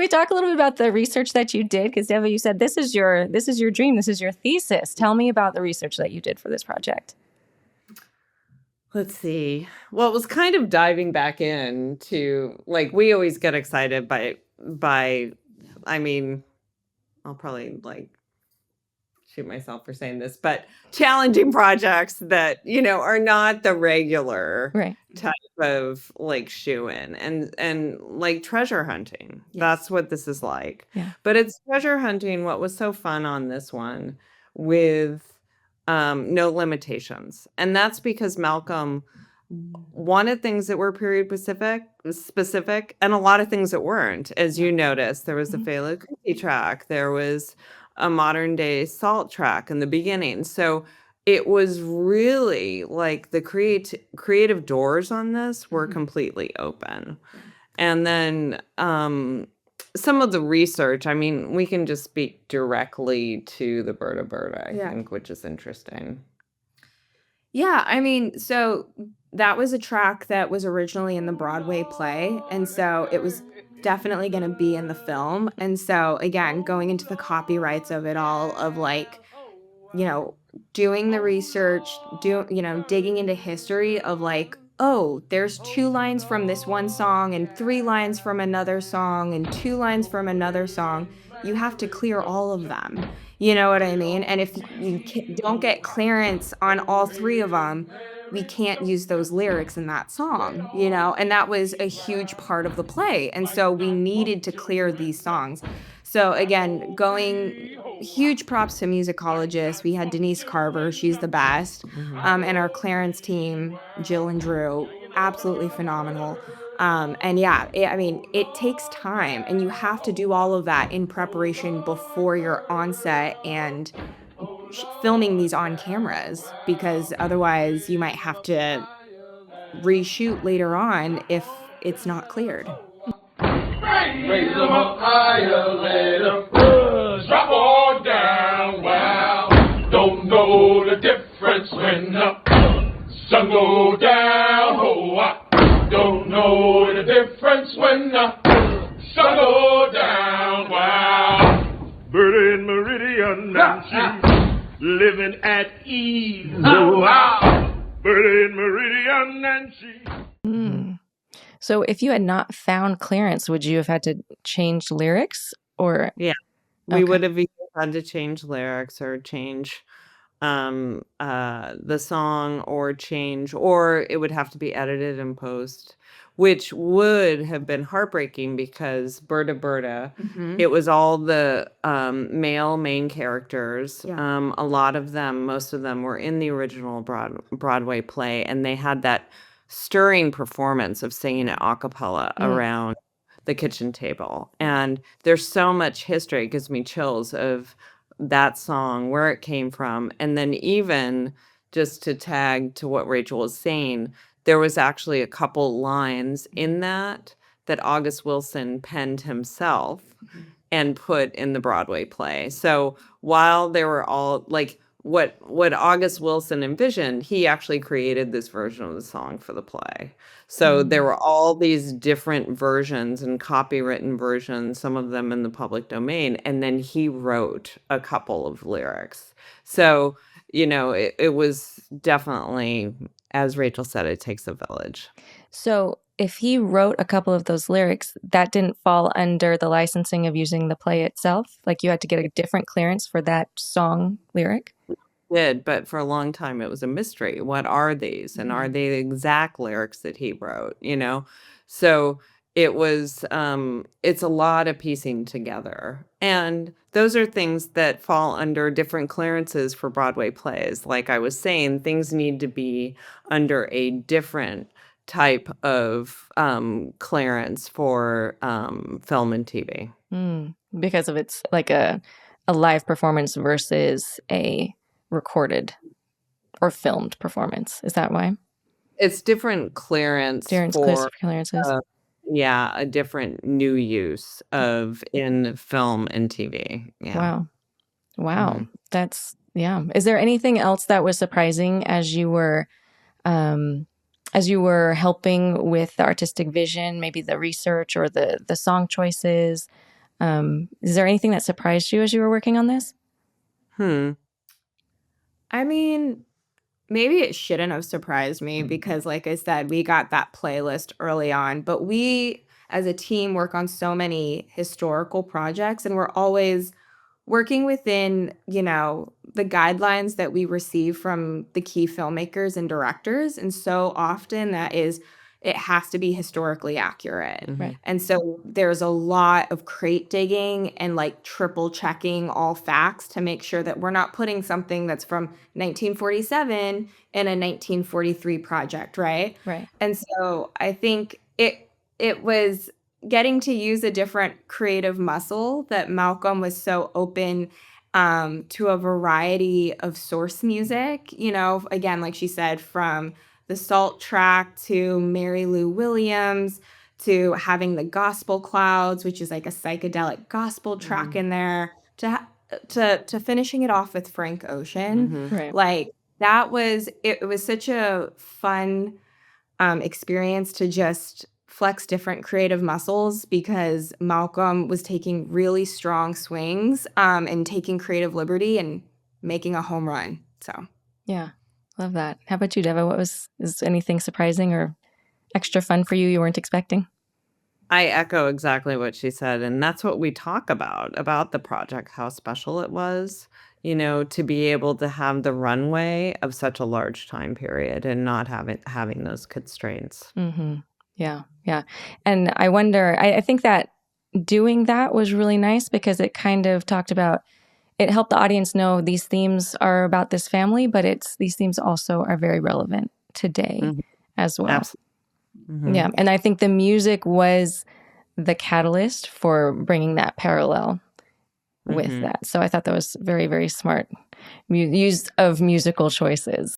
we talk a little bit about the research that you did? Because Deva, you said this is your dream, this is your thesis. Tell me about the research that you did for this project. Let's see. Well, it was kind of diving back into, like, we always get excited by I mean, I'll probably like shoot myself for saying this, but challenging projects that, are not the regular Right. type of like shoe-in and like treasure hunting. Yes. That's what this is like. Yeah. But it's treasure hunting. What was so fun on this one with no limitations. And that's because Malcolm wanted things that were period specific and a lot of things that weren't. As you noticed, there was the Fela Kuti track. There was a modern day Salt track in the beginning. So it was really like the creative doors on this were completely open. And then some of the research, I mean, we can just speak directly to the Berta Berta, I think, which is interesting. Yeah, I mean, so that was a track that was originally in the Broadway play, and so it was definitely going to be in the film. And so, again, going into the copyrights of it all, of like, doing the research, digging into history of like, oh, there's 2 lines from this one song and 3 lines from another song and 2 lines from another song. You have to clear all of them. You know what I mean? And if you don't get clearance on all 3 of them, we can't use those lyrics in that song, and that was a huge part of the play. And so we needed to clear these songs. So again, huge props to musicologists. We had Denise Carver, she's the best. And our clearance team, Jill and Drew, absolutely phenomenal. And yeah, it takes time, and you have to do all of that in preparation before you're on set and filming these on cameras, because otherwise you might have to reshoot later on if it's not cleared. Raise them up higher, let them drop all down. Wow, don't know the difference when the sun go down. Oh, I don't know the difference when the sun go down. Wow, Berta in Meridian, and she living at ease. Oh, wow, Berta in Meridian, and she. So if you had not found clearance, would you have had to change lyrics, or? Yeah, we would have either had to change lyrics or change the song or it would have to be edited and post, which would have been heartbreaking because Berta Berta, it was all the male main characters. Yeah. A lot of them, most of them were in the original Broadway play, and they had that stirring performance of singing it a cappella around the kitchen table. And there's so much history, it gives me chills, of that song, where it came from. And then even just to tag to what Rachel was saying, there was actually a couple lines in that August Wilson penned himself and put in the Broadway play. So while they were all like, what August Wilson envisioned, he actually created this version of the song for the play. So there were all these different versions and copywritten versions, some of them in the public domain, and then he wrote a couple of lyrics. So, it was definitely, as Rachel said, it takes a village. So if he wrote a couple of those lyrics, that didn't fall under the licensing of using the play itself? Like you had to get a different clearance for that song lyric? Did, but for a long time it was a mystery. What are these? And are they the exact lyrics that he wrote? So it was it's a lot of piecing together. And those are things that fall under different clearances for Broadway plays. Like I was saying, things need to be under a different type of clearance for film and TV. Because of it's like a live performance versus a recorded or filmed performance. Is that why? It's different clearance for clearances. A different new use of in film and TV. Yeah. Wow. That's Is there anything else that was surprising as you were helping with the artistic vision, maybe the research or the song choices? Is there anything that surprised you as you were working on this? I mean, maybe it shouldn't have surprised me because, like I said, we got that playlist early on. But we, as a team, work on so many historical projects, and we're always working within, the guidelines that we receive from the key filmmakers and directors. And so often it has to be historically accurate. Right. And so there's a lot of crate digging and like triple checking all facts to make sure that we're not putting something that's from 1947 in a 1943 project, right? Right. And so I think it was getting to use a different creative muscle that Malcom was so open to a variety of source music, again, like she said, from the Salt track to Mary Lou Williams to having the Gospel Clouds, which is like a psychedelic gospel track in there, to finishing it off with Frank Ocean. Right. Like it was such a fun experience to just flex different creative muscles because Malcom was taking really strong swings and taking creative liberty and making a home run. So yeah, love that. How about you, Deva? Is anything surprising or extra fun for you weren't expecting? I echo exactly what she said. And that's what we talk about the project, how special it was, to be able to have the runway of such a large time period and not having those constraints. Mm-hmm. Yeah. Yeah. And I wonder, I think that doing that was really nice because it kind of it helped the audience know these themes are about this family, but these themes also are very relevant today as well. Absolutely. Mm-hmm. Yeah. And I think the music was the catalyst for bringing that parallel with that. So I thought that was very, very smart use of musical choices.